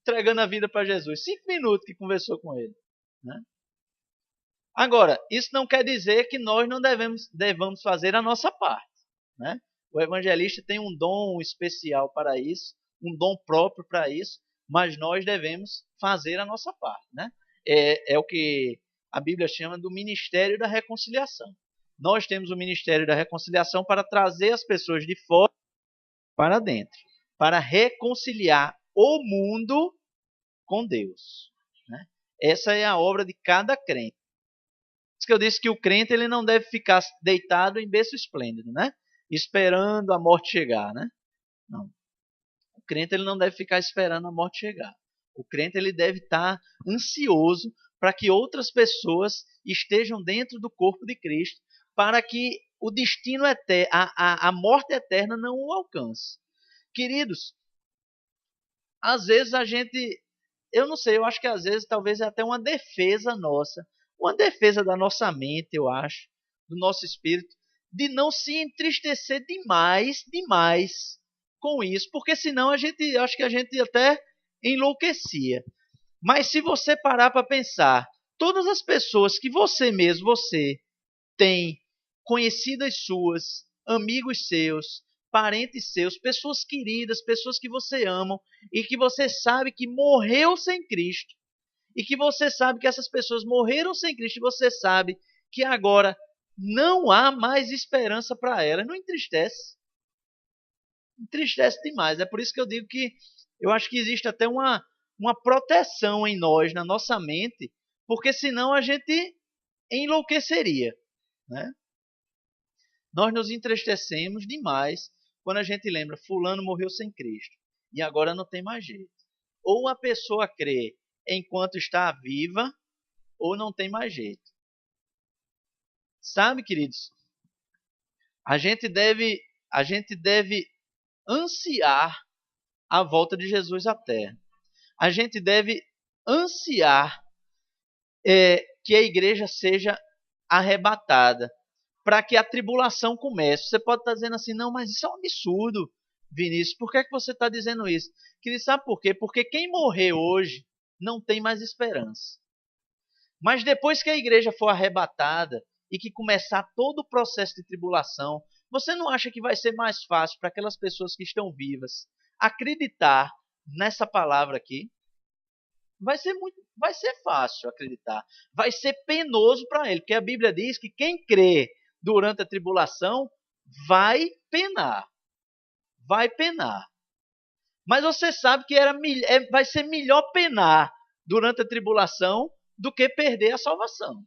entregando a vida para Jesus. 5 minutos que conversou com ele, né? Agora, isso não quer dizer que nós não devamos fazer a nossa parte, né? O evangelista tem um dom especial para isso, um dom próprio para isso, mas nós devemos fazer a nossa parte, né? É o que a Bíblia chama do ministério da reconciliação. Nós temos o ministério da reconciliação para trazer as pessoas de fora para dentro, para reconciliar o mundo com Deus, né? Essa é a obra de cada crente. Por isso que eu disse que o crente ele não deve ficar deitado em berço esplêndido, né? Esperando a morte chegar, né? Não. O crente ele não deve ficar esperando a morte chegar. O crente ele deve estar ansioso para que outras pessoas estejam dentro do corpo de Cristo, para que o destino eterno, a morte eterna não o alcance. Queridos, às vezes a gente, eu não sei, eu acho que às vezes talvez é até uma defesa nossa, uma defesa da nossa mente, eu acho, do nosso espírito, de não se entristecer demais com isso, porque senão acho que a gente até enlouquecia. Mas se você parar para pensar, todas as pessoas que você tem, conhecidas suas, amigos seus, parentes seus, pessoas queridas, pessoas que você ama e que você sabe que morreu sem Cristo, e que você sabe que essas pessoas morreram sem Cristo, e você sabe que agora não há mais esperança para elas, não entristece. Entristece demais. É por isso que eu digo que eu acho que existe até uma proteção em nós, na nossa mente, porque senão a gente enlouqueceria, né? Nós nos entristecemos demais quando a gente lembra, fulano morreu sem Cristo e agora não tem mais jeito. Ou a pessoa crê enquanto está viva, ou não tem mais jeito. Sabe, queridos, a gente deve ansiar a volta de Jesus à Terra. A gente deve ansiar que a igreja seja arrebatada, para que a tribulação comece. Você pode estar dizendo assim, não, mas isso é um absurdo, Vinícius. Por que você está dizendo isso? Querido, sabe por quê? Porque quem morrer hoje não tem mais esperança. Mas depois que a igreja for arrebatada e que começar todo o processo de tribulação, você não acha que vai ser mais fácil para aquelas pessoas que estão vivas acreditar nessa palavra aqui? Vai ser fácil acreditar. Vai ser penoso para ele, porque a Bíblia diz que quem crê durante a tribulação vai penar. Vai penar. Mas você sabe que vai ser melhor penar durante a tribulação do que perder a salvação.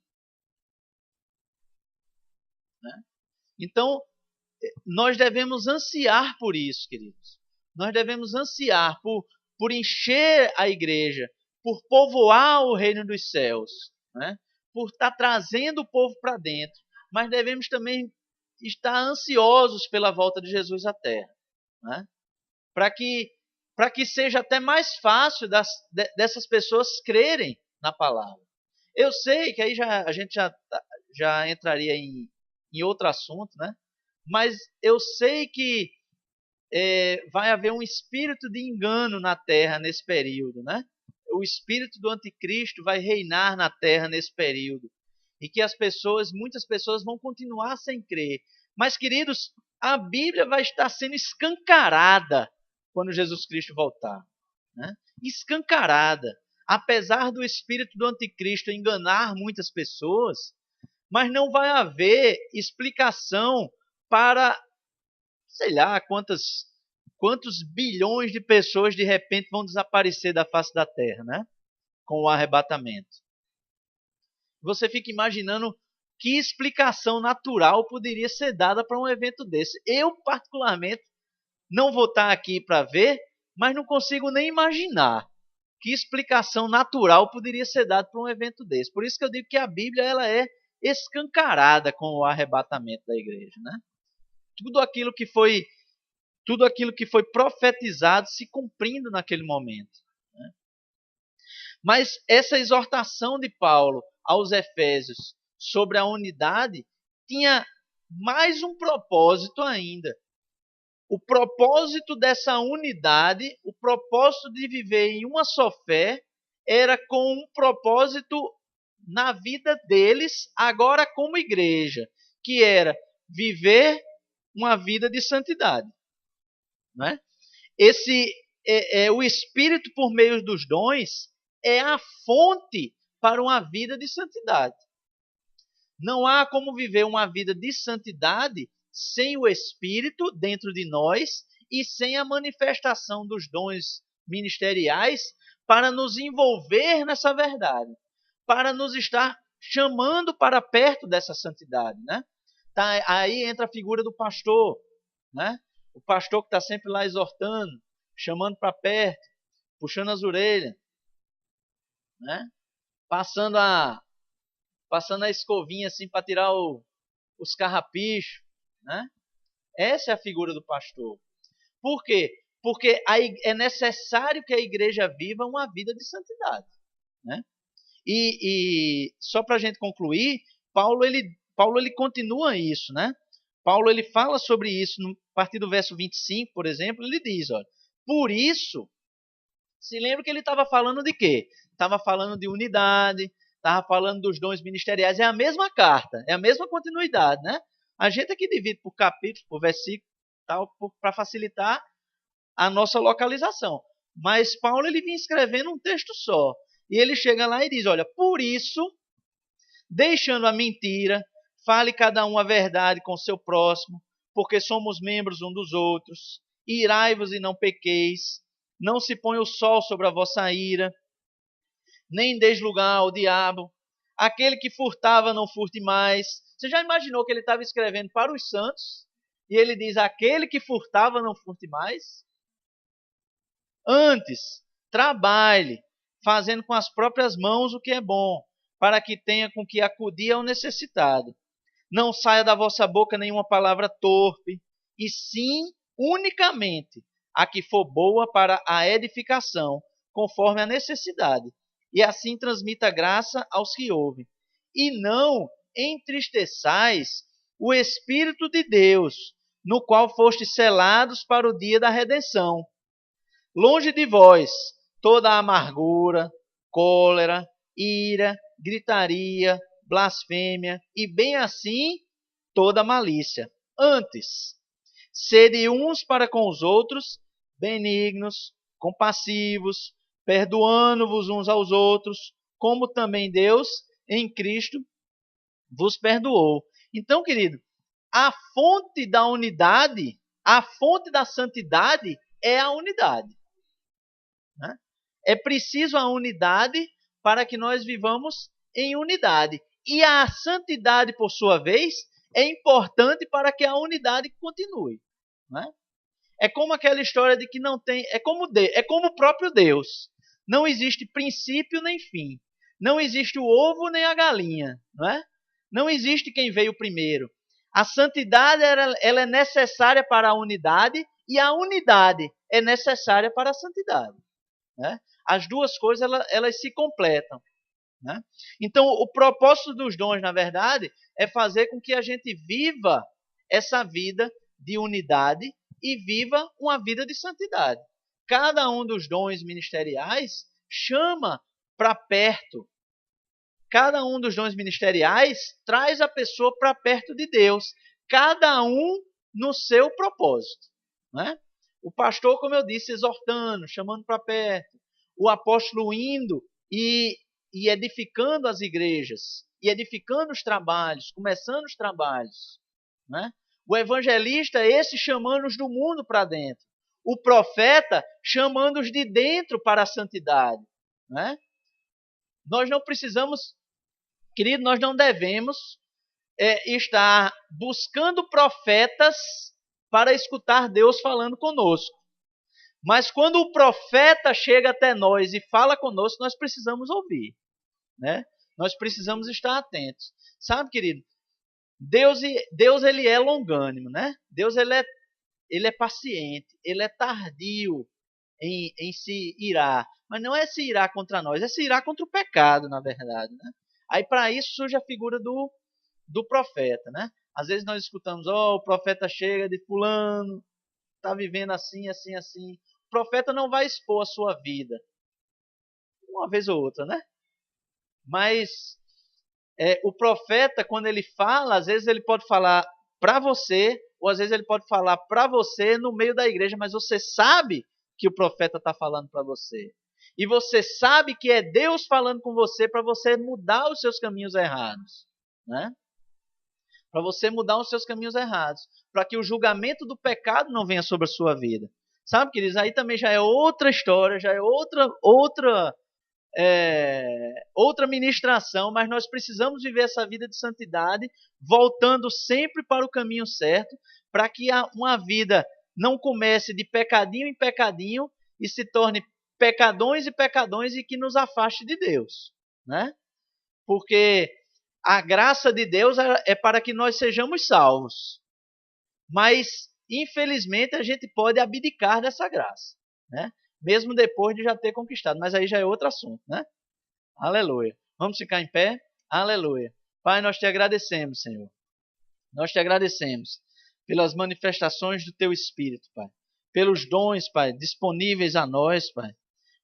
Né? Então, nós devemos ansiar por isso, queridos. Nós devemos ansiar por encher a igreja, por povoar o reino dos céus, né? Por estar trazendo o povo para dentro. Mas devemos também estar ansiosos pela volta de Jesus à Terra, né? Para que seja até mais fácil dessas pessoas crerem na palavra. Eu sei que aí a gente já entraria em outro assunto, né? Mas eu sei que vai haver um espírito de engano na terra nesse período, né? O espírito do anticristo vai reinar na terra nesse período. E que muitas pessoas vão continuar sem crer. Mas, queridos, a Bíblia vai estar sendo escancarada quando Jesus Cristo voltar, né? Escancarada. Apesar do espírito do anticristo enganar muitas pessoas, mas não vai haver explicação para, sei lá, quantos bilhões de pessoas de repente vão desaparecer da face da terra, né? Com o arrebatamento. Você fica imaginando que explicação natural poderia ser dada para um evento desse. Eu, particularmente, não vou estar aqui para ver, mas não consigo nem imaginar que explicação natural poderia ser dada para um evento desse. Por isso que eu digo que a Bíblia ela é escancarada com o arrebatamento da igreja, né? Tudo aquilo que foi profetizado se cumprindo naquele momento, né? Mas essa exortação de Paulo aos Efésios sobre a unidade tinha mais um propósito ainda. O propósito dessa unidade, o propósito de viver em uma só fé, era com um propósito na vida deles, agora como igreja, que era viver uma vida de santidade. Né? O Espírito, por meio dos dons, é a fonte para uma vida de santidade. Não há como viver uma vida de santidade sem o Espírito dentro de nós e sem a manifestação dos dons ministeriais para nos envolver nessa verdade, para nos estar chamando para perto dessa santidade, né? Tá, aí entra a figura do pastor, né? O pastor que está sempre lá exortando, chamando para perto, puxando as orelhas, né? Passando a escovinha assim para tirar os carrapichos, né? Essa é a figura do pastor. Por quê? Porque é necessário que a igreja viva uma vida de santidade, né? E só para a gente concluir, Paulo ele Paulo ele continua isso, né? Paulo ele fala sobre isso a partir do verso 25, por exemplo, ele diz, olha, por isso, se lembra que ele estava falando de quê? Estava falando de unidade, estava falando dos dons ministeriais, é a mesma carta, é a mesma continuidade, né? A gente aqui divide por capítulo, por versículo, tal, para facilitar a nossa localização. Mas Paulo ele vinha escrevendo um texto só. E ele chega lá e diz, olha, por isso, deixando a mentira, fale cada um a verdade com seu próximo, porque somos membros um dos outros. Irai-vos e não pequeis, não se põe o sol sobre a vossa ira, nem deis lugar ao diabo. Aquele que furtava, não furte mais. Você já imaginou que ele estava escrevendo para os santos? E ele diz, aquele que furtava, não furte mais? Antes, trabalhe, fazendo com as próprias mãos o que é bom, para que tenha com que acudir ao necessitado. Não saia da vossa boca nenhuma palavra torpe, e sim, unicamente, a que for boa para a edificação, conforme a necessidade, e assim transmita graça aos que ouvem. E não entristeçais o Espírito de Deus, no qual fostes selados para o dia da redenção. Longe de vós toda amargura, cólera, ira, gritaria, blasfêmia e bem assim toda malícia. Antes, sede uns para com os outros benignos, compassivos, perdoando-vos uns aos outros, como também Deus em Cristo vos perdoou. Então, querido, a fonte da unidade, a fonte da santidade é a unidade. Né? É preciso a unidade para que nós vivamos em unidade. E a santidade, por sua vez, é importante para que a unidade continue. Né? É como aquela história de que não tem. É como o próprio Deus. Não existe princípio nem fim. Não existe o ovo nem a galinha. Não é? Não existe quem veio primeiro. A santidade ela é necessária para a unidade e a unidade é necessária para a santidade. Né? As duas coisas elas se completam. Né? Então, o propósito dos dons, na verdade, é fazer com que a gente viva essa vida de unidade e viva uma vida de santidade. Cada um dos dons ministeriais chama para perto. Cada um dos dons ministeriais traz a pessoa para perto de Deus. Cada um no seu propósito. Né? O pastor, como eu disse, exortando, chamando para perto. O apóstolo indo e edificando as igrejas, e edificando os trabalhos, começando os trabalhos. Né? O evangelista, esse chamando-os do mundo para dentro. O profeta chamando-os de dentro para a santidade. Né? Nós não precisamos, querido, nós não devemos estar buscando profetas para escutar Deus falando conosco. Mas quando o profeta chega até nós e fala conosco, nós precisamos ouvir. Né? Nós precisamos estar atentos. Sabe, querido? Deus ele é longânimo, né? Deus ele é paciente, ele é tardio em se irar. Mas não é se irar contra nós, é se irar contra o pecado, na verdade. Né? Aí para isso surge a figura do profeta. Né? Às vezes nós escutamos, o profeta chega de fulano, está vivendo assim, assim, assim. O profeta não vai expor a sua vida. Uma vez ou outra, né? Mas o profeta, quando ele fala, às vezes ele pode falar para você, ou às vezes ele pode falar para você no meio da igreja, mas você sabe que o profeta está falando para você. E você sabe que é Deus falando com você para você mudar os seus caminhos errados. Né? Para você mudar os seus caminhos errados. Para que o julgamento do pecado não venha sobre a sua vida. Sabe, queridos? Aí também já é outra história, já é outra ministração, mas nós precisamos viver essa vida de santidade, voltando sempre para o caminho certo, para que uma vida não comece de pecadinho em pecadinho e se torne pecadões e pecadões e que nos afaste de Deus. Né? Porque a graça de Deus é para que nós sejamos salvos. Mas, infelizmente, a gente pode abdicar dessa graça. Né? Mesmo depois de já ter conquistado. Mas aí já é outro assunto. Né? Aleluia. Vamos ficar em pé? Aleluia. Pai, nós te agradecemos, Senhor. Nós te agradecemos pelas manifestações do teu Espírito, Pai. Pelos dons, Pai, disponíveis a nós, Pai.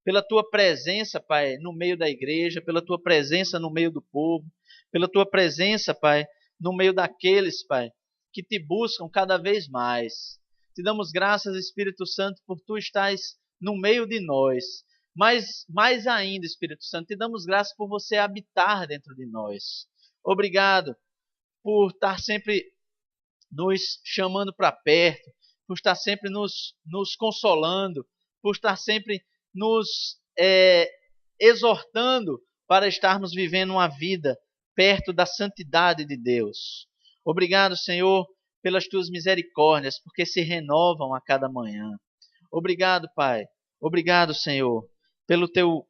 Pela tua presença, Pai, no meio da igreja, pela tua presença no meio do povo, pela tua presença, Pai, no meio daqueles, Pai, que te buscam cada vez mais. Te damos graças, Espírito Santo, por tu estás no meio de nós. Mas mais ainda, Espírito Santo, te damos graças por você habitar dentro de nós. Obrigado por estar sempre nos chamando para perto, por estar sempre nos consolando, por estar sempre nos exortando para estarmos vivendo uma vida perto da santidade de Deus. Obrigado, Senhor, pelas tuas misericórdias, porque se renovam a cada manhã. Obrigado, Pai. Obrigado, Senhor, pelo teu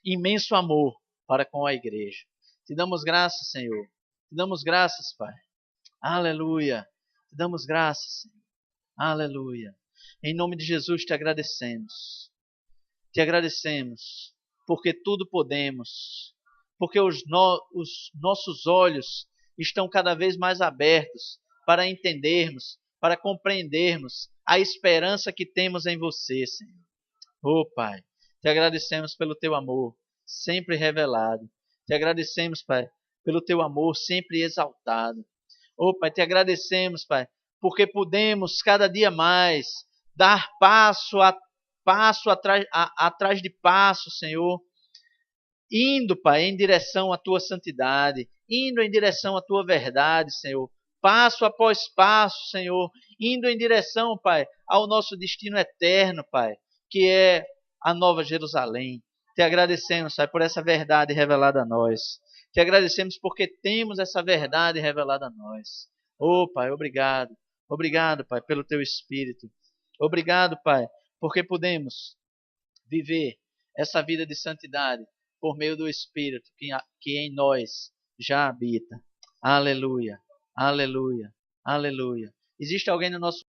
imenso amor para com a igreja. Te damos graças, Senhor. Te damos graças, Pai. Aleluia. Te damos graças, Senhor. Aleluia. Em nome de Jesus te agradecemos. Te agradecemos porque tudo podemos. Porque os nossos olhos estão cada vez mais abertos para entendermos, para compreendermos a esperança que temos em você, Senhor. Oh, Pai, te agradecemos pelo teu amor sempre revelado. Te agradecemos, Pai, pelo teu amor sempre exaltado. Oh, Pai, te agradecemos, Pai, porque podemos cada dia mais dar passo atrás de passo, Senhor, indo, Pai, em direção à tua santidade, indo em direção à tua verdade, Senhor, passo após passo, Senhor, indo em direção, Pai, ao nosso destino eterno, Pai, que é a Nova Jerusalém. Te agradecemos, Pai, por essa verdade revelada a nós. Te agradecemos porque temos essa verdade revelada a nós. Oh, Pai, obrigado. Obrigado, Pai, pelo teu Espírito. Obrigado, Pai, porque podemos viver essa vida de santidade por meio do Espírito que em nós já habita. Aleluia, aleluia, aleluia. Existe alguém no nosso